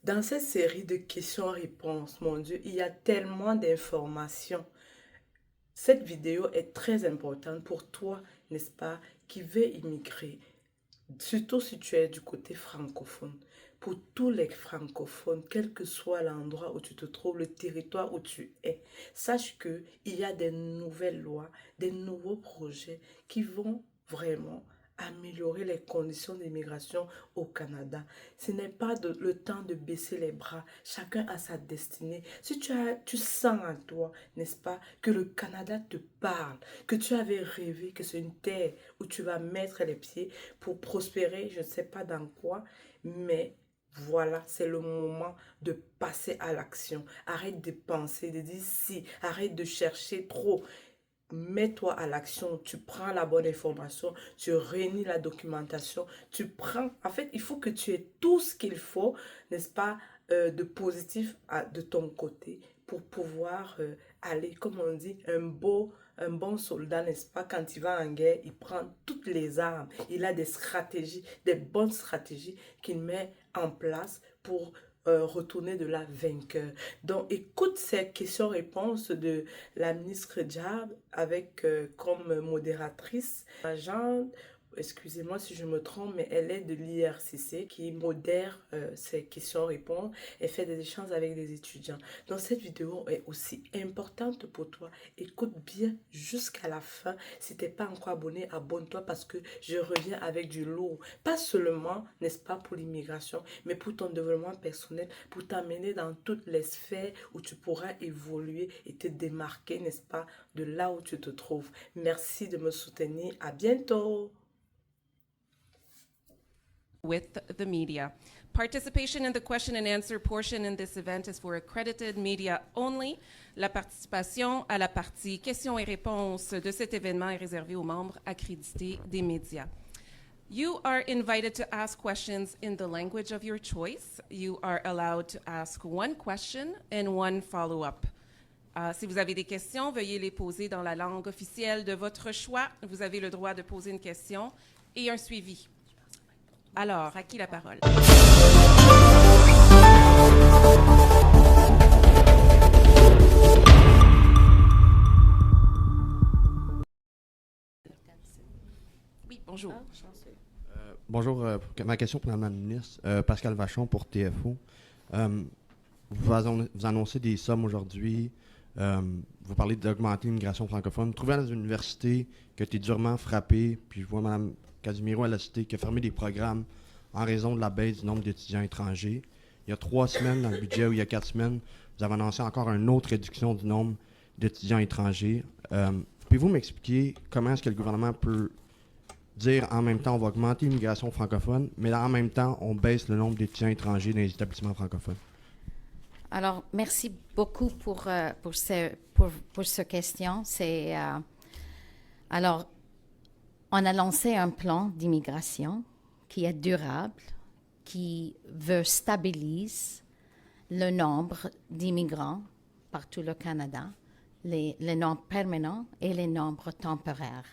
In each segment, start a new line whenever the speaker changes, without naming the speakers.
Dans cette série de questions-réponses, mon Dieu, il y a tellement d'informations. Cette vidéo est très importante pour toi, n'est-ce pas, qui veut immigrer, surtout si tu es du côté francophone. Pour tous les francophones, quel que soit l'endroit où tu te trouves, le territoire où tu es, sache que il y a des nouvelles lois, des nouveaux projets qui vont vraiment améliorer les conditions d'immigration au Canada. Ce n'est pas le temps de baisser les bras. Chacun a sa destinée. Si tu sens en toi, n'est-ce pas, que le Canada te parle, que tu avais rêvé que c'est une terre où tu vas mettre les pieds pour prospérer, je ne sais pas dans quoi, mais voilà, c'est le moment de passer à l'action. Arrête de penser, de dire si, arrête de chercher trop. Mets-toi à l'action, tu prends la bonne information, tu réunis la documentation, tu prends, en fait, il faut que tu aies tout ce qu'il faut, n'est-ce pas, de positif de ton côté pour pouvoir aller, comme on dit, un bon soldat, n'est-ce pas, quand il va en guerre, il prend toutes les armes, il a des stratégies, des bonnes stratégies qu'il met en place pour retourner de la vainqueur. Donc, écoute ces questions-réponses de la ministre Diab avec comme modératrice agent, excusez-moi si je me trompe, mais elle est de l'IRCC qui modère ces questions-réponses et fait des échanges avec des étudiants. Donc cette vidéo est aussi importante pour toi. Écoute bien jusqu'à la fin. Si tu n'es pas encore abonné, abonne-toi parce que je reviens avec du lourd. Pas seulement, n'est-ce pas, pour l'immigration, mais pour ton développement personnel, pour t'amener dans toutes les sphères où tu pourras évoluer et te démarquer, n'est-ce pas, de là où tu te trouves. Merci de me soutenir. À bientôt.
With the media. Participation in the question and answer portion in this event is for accredited media only. La participation à la partie questions et réponses de cet événement est réservée aux membres accrédités des médias. You are invited to ask questions in the language of your choice. You are allowed to ask one question and one follow-up. Si vous avez des questions, veuillez les poser dans la langue officielle de votre choix. Vous avez le droit de poser une question et un suivi. Alors, à qui la parole? Oui, bonjour.
Bonjour, ma question pour Mme la ministre. Pascal Vachon pour TFO. Vous annoncez des sommes aujourd'hui. Vous parlez d'augmenter l'immigration francophone. Trouvez dans une université qui a été durement frappée, puis je vois Mme Casimiro à la cité qui a fermé des programmes en raison de la baisse du nombre d'étudiants étrangers. Il y a 3 semaines dans le budget, ou il y a 4 semaines, vous avez annoncé encore une autre réduction du nombre d'étudiants étrangers. Pouvez-vous m'expliquer comment est-ce que le gouvernement peut dire en même temps on va augmenter l'immigration francophone, mais en même temps on baisse le nombre d'étudiants étrangers dans les établissements francophones?
Alors, merci beaucoup pour ce question. Alors, on a lancé un plan d'immigration qui est durable, qui veut stabiliser le nombre d'immigrants partout le Canada, les nombres permanents et les nombres temporaires.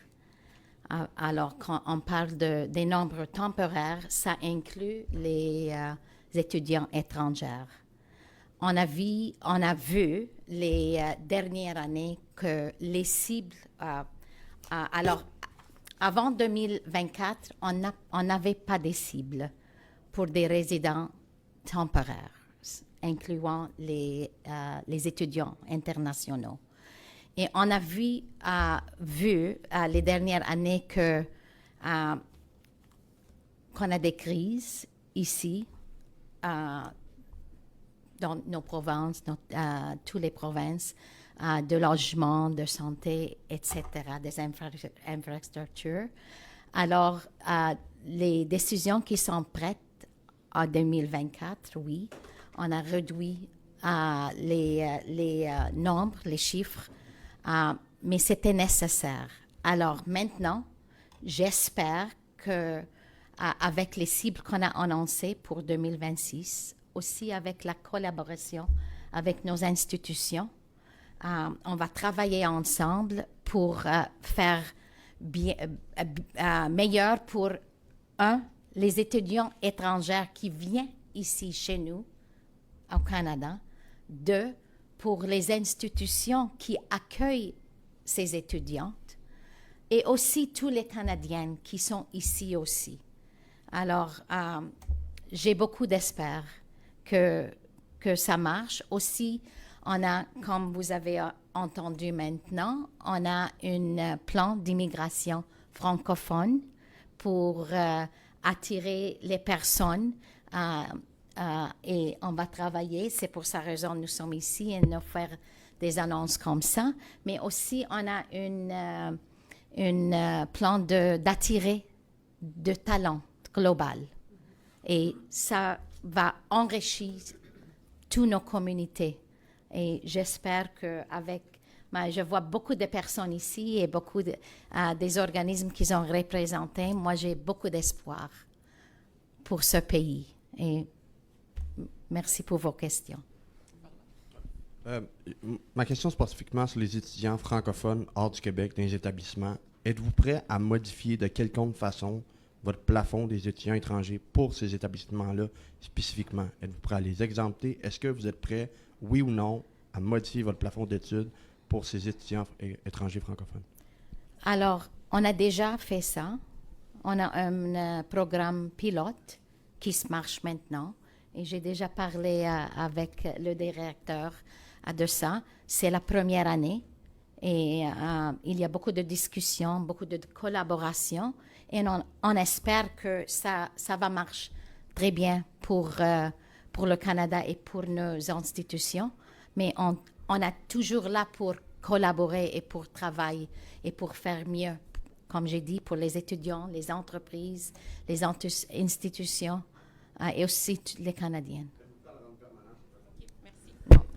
Alors, quand on parle des nombres temporaires, ça inclut les étudiants étrangers. On a vu les dernières années que les cibles... alors, avant 2024, on n'avait pas de cibles pour des résidents temporaires, incluant les étudiants internationaux. Et on a vu les dernières années qu'on a des crises ici, dans nos provinces, toutes les provinces, de logement, de santé, etc., des infrastructures. Alors, les décisions qui sont prêtes en 2024, oui, on a réduit les nombres, les chiffres, mais c'était nécessaire. Alors maintenant, j'espère que avec les cibles qu'on a annoncées pour 2026, aussi avec la collaboration avec nos institutions, on va travailler ensemble pour faire meilleur pour, les étudiants étrangers qui viennent ici chez nous au Canada. 2, pour les institutions qui accueillent ces étudiantes et aussi tous les Canadiennes qui sont ici aussi. Alors, j'ai beaucoup d'espoir que ça marche. Aussi, on a, comme vous avez entendu maintenant, on a un plan d'immigration francophone pour attirer les personnes et on va travailler. C'est pour sa raison que nous sommes ici et nous faire des annonces comme ça. Mais aussi, on a un plan d'attirer de talent global. Et ça va enrichir toutes nos communautés. Et j'espère qu'avec... je vois beaucoup de personnes ici et beaucoup des organismes qui sont représentés. Moi, j'ai beaucoup d'espoir pour ce pays. Et merci pour vos questions.
Ma question spécifiquement sur les étudiants francophones hors du Québec dans les établissements. Êtes-vous prêt à modifier de quelconque façon votre plafond des étudiants étrangers pour ces établissements-là spécifiquement? Êtes-vous prêt à les exempter? Est-ce que vous êtes prêt, oui ou non, à modifier votre plafond d'études pour ces étudiants étrangers francophones?
Alors, on a déjà fait ça. On a un programme pilote qui se marche maintenant. Et j'ai déjà parlé avec le directeur de ça. C'est la première année. Et il y a beaucoup de discussions, beaucoup de collaboration. Et on espère que ça va marcher très bien pour le Canada et pour nos institutions. Mais on est toujours là pour collaborer et pour travailler et pour faire mieux, comme j'ai dit, pour les étudiants, les entreprises, les institutions et aussi les Canadiennes.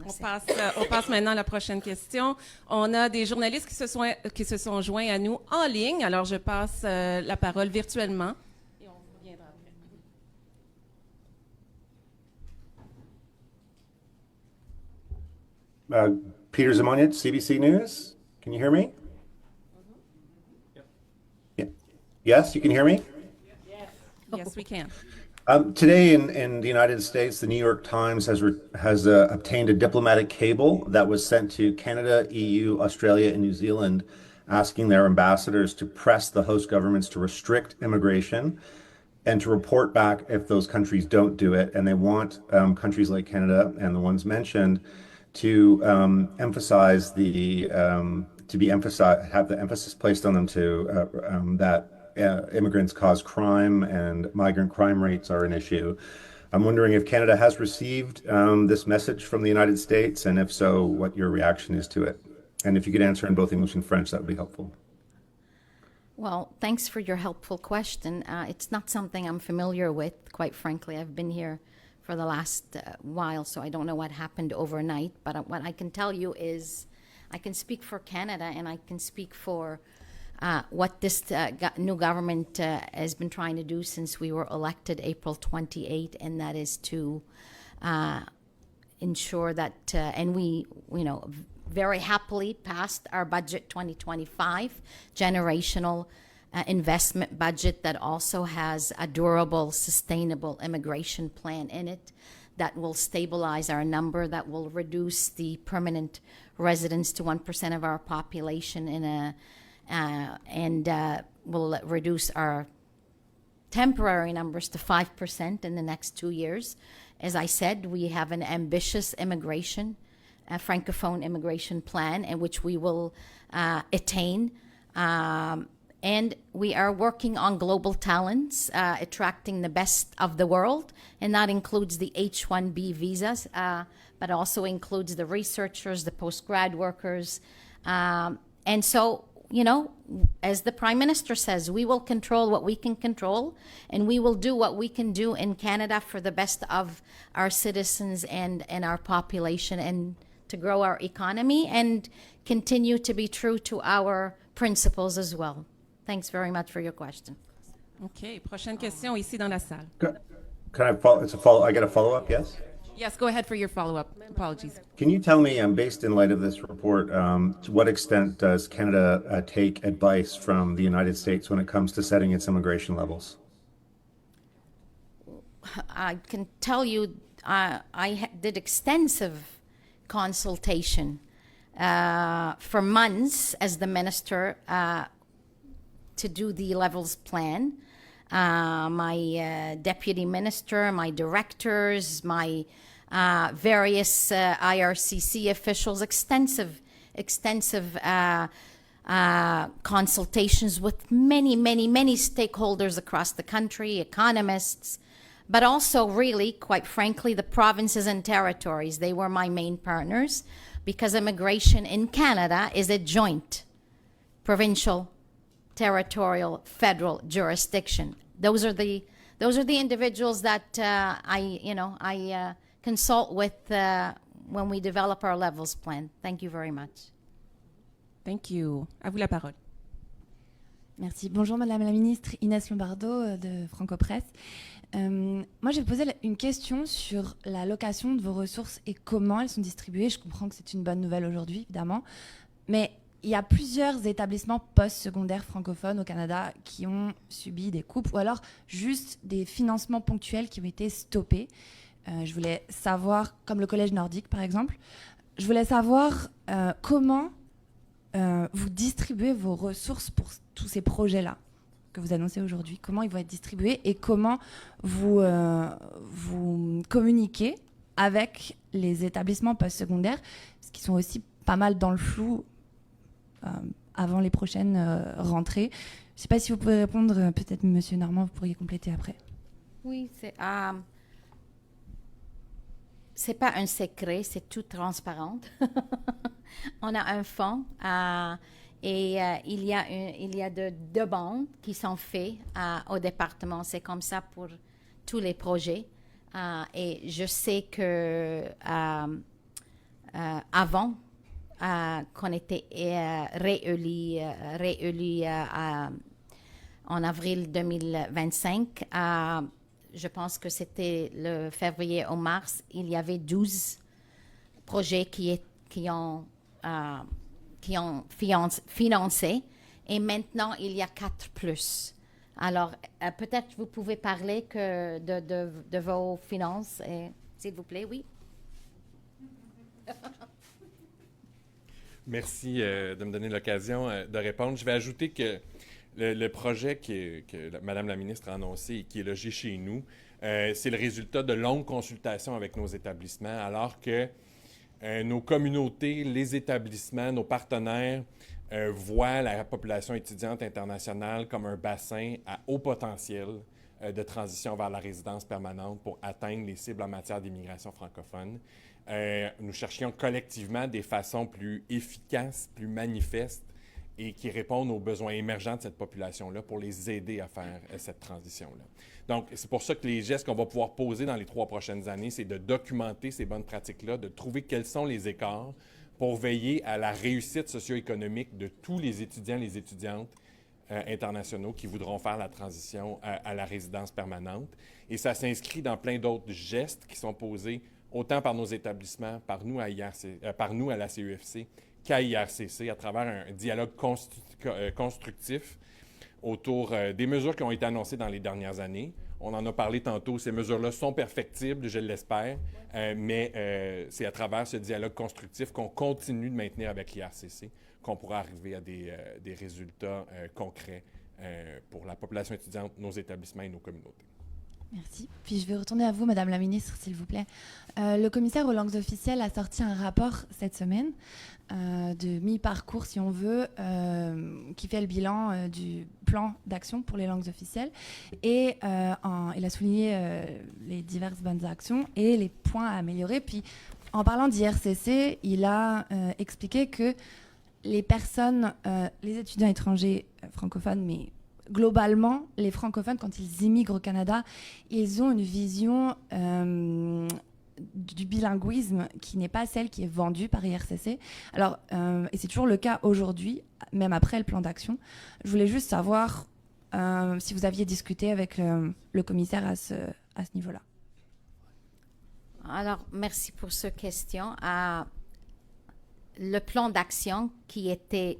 On passe maintenant à la prochaine question. On a des journalistes qui se sont joints à nous en ligne. Alors, je passe la parole virtuellement et on reviendra
après. Peter Zimonjic, CBC News. Can you hear me? Yeah. Yes, you can hear me?
Yes, we can.
Today in the United States, the New York Times has obtained a diplomatic cable that was sent to Canada, EU, Australia, and New Zealand, asking their ambassadors to press the host governments to restrict immigration and to report back if those countries don't do it. And they want countries like Canada and the ones mentioned to emphasize have the emphasis placed on them that immigrants cause crime and migrant crime rates are an issue. I'm wondering if Canada has received this message from the United States, and if so, what your reaction is to it. And if you could answer in both English and French, that would be helpful.
Well, thanks for your helpful question. It's not something I'm familiar with, quite frankly. I've been here for the last while, so I don't know what happened overnight. But what I can tell you is I can speak for Canada, and I can speak for what this new government has been trying to do since we were elected April 28, and that is to ensure that, and we, very happily passed our budget 2025, generational investment budget that also has a durable, sustainable immigration plan in it that will stabilize our number, that will reduce the permanent residents to 1% of our population and will reduce our temporary numbers to 5% in the next 2 years. As I said, we have an ambitious immigration, a Francophone immigration plan, in which we will attain. And we are working on global talents, attracting the best of the world, and that includes the H-1B visas, but also includes the researchers, the post-grad workers. And so, as the Prime Minister says, we will control what we can control, and we will do what we can do in Canada for the best of our citizens and our population, and to grow our economy and continue to be true to our principles as well. Thanks very much for your question.
OK. Prochaine question ici dans la salle.
Can I follow? I get a follow-up, yes?
Yes, go ahead for your follow-up. Apologies.
Can you tell me, based in light of this report, to what extent does Canada take advice from the United States when it comes to setting its immigration levels?
I can tell you did extensive consultation for months as the minister to do the levels plan. My deputy minister, my directors, my various IRCC officials, extensive consultations with many stakeholders across the country, economists, but also really, quite frankly, the provinces and territories. They were my main partners because immigration in Canada is a joint provincial, territorial, federal jurisdiction. Those are the individuals that I consult with when we develop our levels plan. Thank you very much.
Thank you. À vous la parole.
Merci. Bonjour Madame la Ministre, Inès Lombardo de Franco-Presse. Moi, je vais poser une question sur l'allocation de vos ressources et comment elles sont distribuées. Je comprends que c'est une bonne nouvelle aujourd'hui, évidemment, mais il y a plusieurs établissements post-secondaires francophones au Canada qui ont subi des coupes ou alors juste des financements ponctuels qui ont été stoppés. Je voulais savoir, comme le Collège nordique par exemple, je voulais savoir comment vous distribuez vos ressources pour tous ces projets-là que vous annoncez aujourd'hui. Comment ils vont être distribués et comment vous communiquez avec les établissements post-secondaires, parce qu'ils sont aussi pas mal dans le flou avant les prochaines rentrées. Je ne sais pas si vous pouvez répondre, peut-être Monsieur Normand, vous pourriez compléter après.
Oui, c'est pas un secret, c'est tout transparent. On a un fonds et il y a deux demandes qui sont faites au département. C'est comme ça pour tous les projets. Et je sais que avant qu'on était réélu en avril 2025, je pense que c'était le février ou mars, il y avait 12 projets qui ont financé et maintenant il y a 4 plus. Alors peut-être vous pouvez parler de vos finances, s'il vous plaît, oui.
Merci de me donner l'occasion de répondre. Je vais ajouter que le projet que Mme la ministre a annoncé et qui est logé chez nous, c'est le résultat de longues consultations avec nos établissements, alors que nos communautés, les établissements, nos partenaires voient la population étudiante internationale comme un bassin à haut potentiel de transition vers la résidence permanente pour atteindre les cibles en matière d'immigration francophone. Nous cherchions collectivement des façons plus efficaces, plus manifestes et qui répondent aux besoins émergents de cette population-là pour les aider à faire cette transition-là. Donc, c'est pour ça que les gestes qu'on va pouvoir poser dans les 3 prochaines années, c'est de documenter ces bonnes pratiques-là, de trouver quels sont les écarts pour veiller à la réussite socio-économique de tous les étudiants et les étudiantes internationaux qui voudront faire la transition à la résidence permanente. Et ça s'inscrit dans plein d'autres gestes qui sont posés autant par nos établissements, par nous à la CEFC, qu'à IRCC, à travers un dialogue constructif autour des mesures qui ont été annoncées dans les dernières années. On en a parlé tantôt, ces mesures-là sont perfectibles, je l'espère, mais c'est à travers ce dialogue constructif qu'on continue de maintenir avec l'IRCC qu'on pourra arriver à des résultats concrets pour la population étudiante, nos établissements et nos communautés.
Merci. Puis je vais retourner à vous, Madame la Ministre, s'il vous plaît. Le commissaire aux langues officielles a sorti un rapport cette semaine de mi-parcours, si on veut, qui fait le bilan du plan d'action pour les langues officielles. Et il a souligné les diverses bonnes actions et les points à améliorer. Puis en parlant d'IRCC, il a expliqué que les personnes, les étudiants étrangers francophones, mais globalement, les francophones, quand ils immigrent au Canada, ils ont une vision du bilinguisme qui n'est pas celle qui est vendue par IRCC. Alors, et c'est toujours le cas aujourd'hui, même après le plan d'action. Je voulais juste savoir si vous aviez discuté avec le commissaire à ce niveau-là.
Alors, merci pour cette question. Le plan d'action qui était...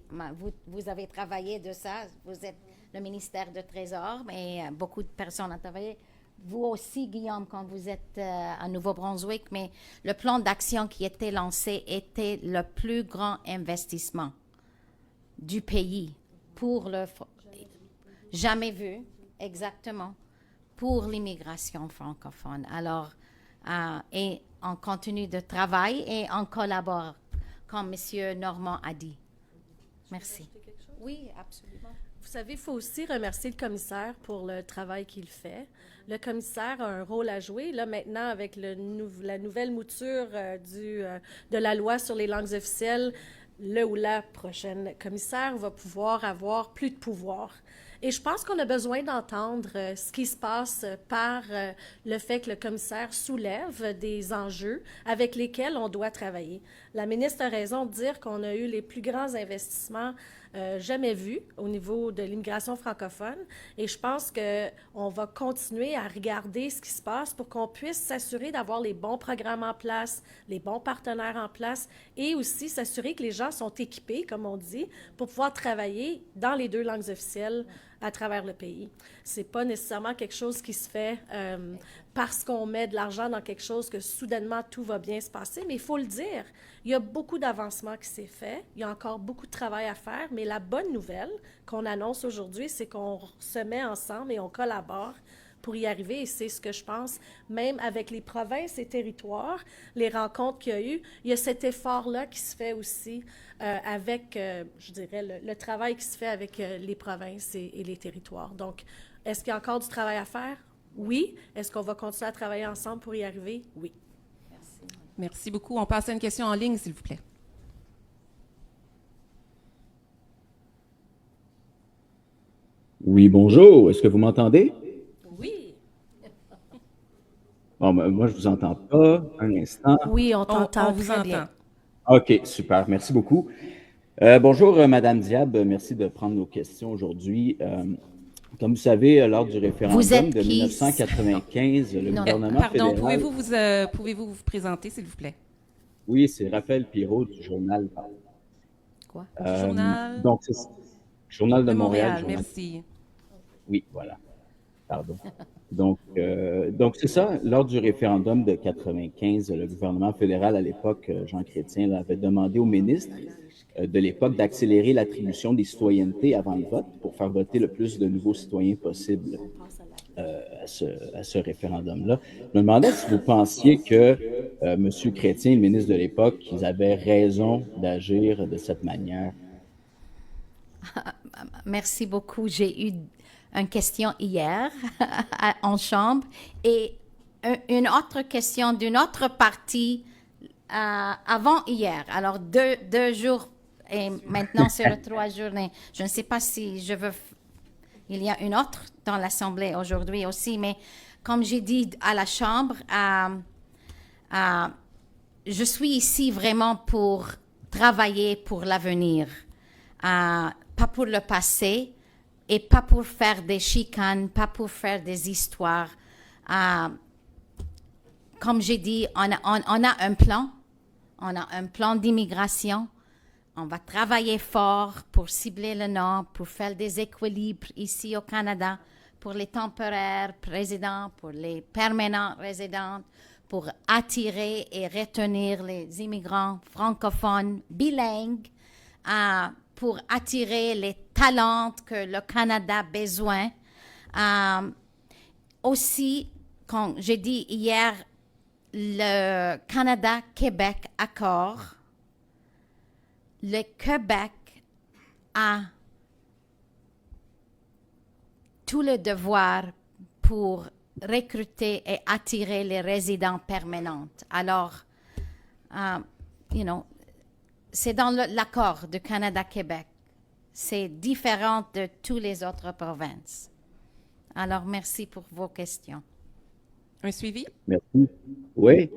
Vous avez travaillé de ça, vous êtes le ministère du Trésor, mais beaucoup de personnes ont travaillé vous aussi, Guillaume, quand vous êtes à Nouveau-Brunswick, mais le plan d'action qui était lancé était le plus grand investissement du pays pour le... Jamais vu, exactement, pour l'immigration francophone. Alors, et on continue de travailler et on collabore, comme M. Normand a dit. Merci. Oui, absolument.
Vous savez, il faut aussi remercier le commissaire pour le travail qu'il fait. Le commissaire a un rôle à jouer. Là, maintenant, avec la nouvelle mouture de la loi sur les langues officielles, le ou la prochaine commissaire va pouvoir avoir plus de pouvoir. Et je pense qu'on a besoin d'entendre ce qui se passe par le fait que le commissaire soulève des enjeux avec lesquels on doit travailler. La ministre a raison de dire qu'on a eu les plus grands investissements jamais vus au niveau de l'immigration francophone. Et je pense qu'on va continuer à regarder ce qui se passe pour qu'on puisse s'assurer d'avoir les bons programmes en place, les bons partenaires en place et aussi s'assurer que les gens sont équipés, comme on dit, pour pouvoir travailler dans les 2 langues officielles à travers le pays. C'est pas nécessairement quelque chose qui se fait parce qu'on met de l'argent dans quelque chose que soudainement tout va bien se passer, mais il faut le dire, il y a beaucoup d'avancement qui s'est fait, il y a encore beaucoup de travail à faire, mais la bonne nouvelle qu'on annonce aujourd'hui, c'est qu'on se met ensemble et on collabore pour y arriver, et c'est ce que je pense, même avec les provinces et territoires, les rencontres qu'il y a eu, il y a cet effort-là qui se fait aussi avec, je dirais, le travail qui se fait avec les provinces et les territoires. Donc, est-ce qu'il y a encore du travail à faire? Oui. Est-ce qu'on va continuer à travailler ensemble pour y arriver? Oui.
Merci.
Merci beaucoup. On passe à une question en ligne, s'il vous plaît.
Oui, bonjour. Est-ce que vous m'entendez?
Oui.
Bon, ben, moi, je vous entends pas. Un instant.
Oui, on t'entend
On vous
très
entend.
bien.
OK, super. Merci beaucoup. Bonjour, Madame Diab. Merci de prendre nos questions aujourd'hui. Comme vous savez, lors du référendum
Vous êtes
de
qui?
1995, le
Non,
gouvernement
Pardon,
fédéral...
pouvez-vous vous présenter, s'il vous plaît?
Oui, c'est Raphaël Pirot du journal.
Quoi?
Journal
Donc, c'est Journal de Montréal. Journal...
Merci.
Oui, voilà. Pardon. Donc c'est ça. Lors du référendum de 95, le gouvernement fédéral à l'époque, Jean Chrétien, avait demandé au ministre de l'époque d'accélérer l'attribution des citoyennetés avant le vote pour faire voter le plus de nouveaux citoyens possible à ce référendum-là. Je me demandais si vous pensiez que M. Chrétien, le ministre de l'époque, ils avaient raison d'agir de cette manière.
Merci beaucoup. J'ai eu une question hier en chambre et une autre question d'une autre partie avant hier. Alors, deux jours et maintenant c'est le 3 journées. Je ne sais pas si je veux... Il y a une autre dans l'Assemblée aujourd'hui aussi, mais comme j'ai dit à la Chambre, je suis ici vraiment pour travailler pour l'avenir, pas pour le passé et pas pour faire des chicanes, pas pour faire des histoires. Comme j'ai dit, on a un plan d'immigration. On va travailler fort pour cibler le Nord, pour faire des équilibres ici au Canada, pour les temporaires résidents, pour les permanents résidents, pour attirer et retenir les immigrants francophones bilingues, pour attirer les talents que le Canada a besoin. Aussi, quand j'ai dit hier, le Canada-Québec accord, le Québec a tout le devoir pour recruter et attirer les résidents permanents. Alors, c'est dans l'accord du Canada-Québec. C'est différent de toutes les autres provinces. Alors, merci pour vos questions.
Un suivi?
Merci. Oui.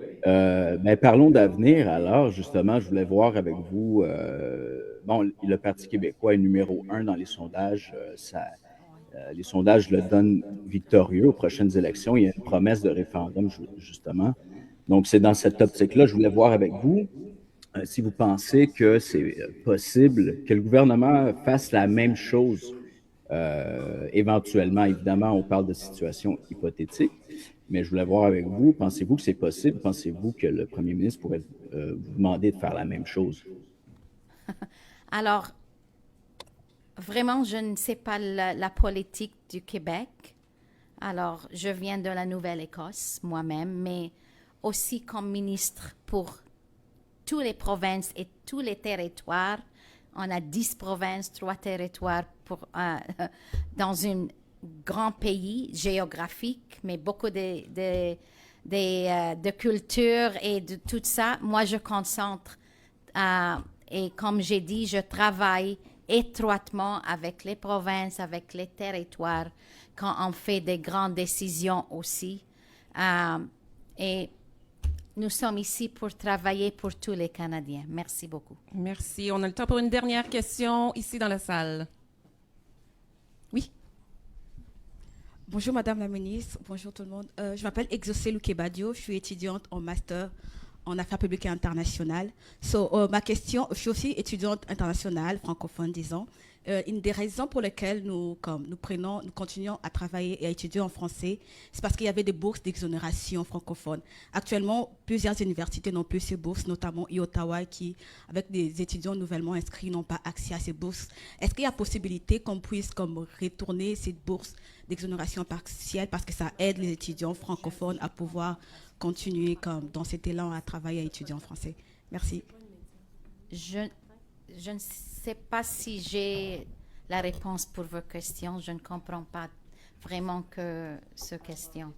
Parlons d'avenir. Alors, justement, je voulais voir avec vous, le Parti québécois est numéro 1 dans les sondages. Les sondages le donnent victorieux aux prochaines élections. Il y a une promesse de référendum, justement. Donc, c'est dans cette optique-là, je voulais voir avec vous si vous pensez que c'est possible que le gouvernement fasse la même chose Éventuellement, évidemment, on parle de situations hypothétiques, mais je voulais voir avec vous, pensez-vous que c'est possible? Pensez-vous que le premier ministre pourrait vous demander de faire la même chose?
Alors, vraiment, je ne sais pas la politique du Québec. Alors, je viens de la Nouvelle-Écosse moi-même, mais aussi comme ministre pour toutes les provinces et tous les territoires. On a 10 provinces, 3 territoires dans un grand pays géographique, mais beaucoup de culture et de tout ça. Moi, je concentre, et comme j'ai dit, je travaille étroitement avec les provinces, avec les territoires, quand on fait des grandes décisions aussi. Et nous sommes ici pour travailler pour tous les Canadiens. Merci beaucoup.
Merci. On a le temps pour une dernière question ici dans la salle. Oui.
Bonjour Madame la Ministre, bonjour tout le monde. Je m'appelle Exaucé Lukebadio, je suis étudiante en master en affaires publiques et internationales. Ma question, je suis aussi étudiante internationale, francophone, disons. Une des raisons pour lesquelles nous continuons à travailler et à étudier en français, c'est parce qu'il y avait des bourses d'exonération francophones. Actuellement, plusieurs universités n'ont plus ces bourses, notamment Ottawa, qui, avec des étudiants nouvellement inscrits, n'ont pas accès à ces bourses. Est-ce qu'il y a possibilité qu'on puisse retourner cette bourse d'exonération partielle parce que ça aide les étudiants francophones à pouvoir continuer dans cet élan à travailler et à étudier en français? Merci.
Je ne sais pas si j'ai la réponse pour vos questions. Je ne comprends pas vraiment que cette question.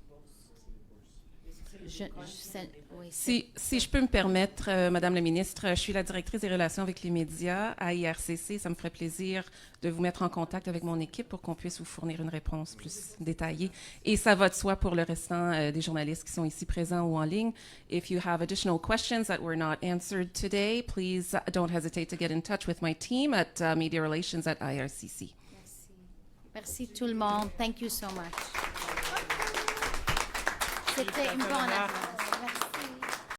Si je peux me permettre, Madame la Ministre, je suis la directrice des relations avec les médias à IRCC. Ça me ferait plaisir de vous mettre en contact avec mon équipe pour qu'on puisse vous fournir une réponse plus détaillée. Et ça va de soi pour le restant des journalistes qui sont ici présents ou en ligne. If you have additional questions that were not answered today, please don't hesitate to get in touch with my team at Media Relations at IRCC.
Merci. Merci tout le monde. Thank you so much. C'était une bonne affaire.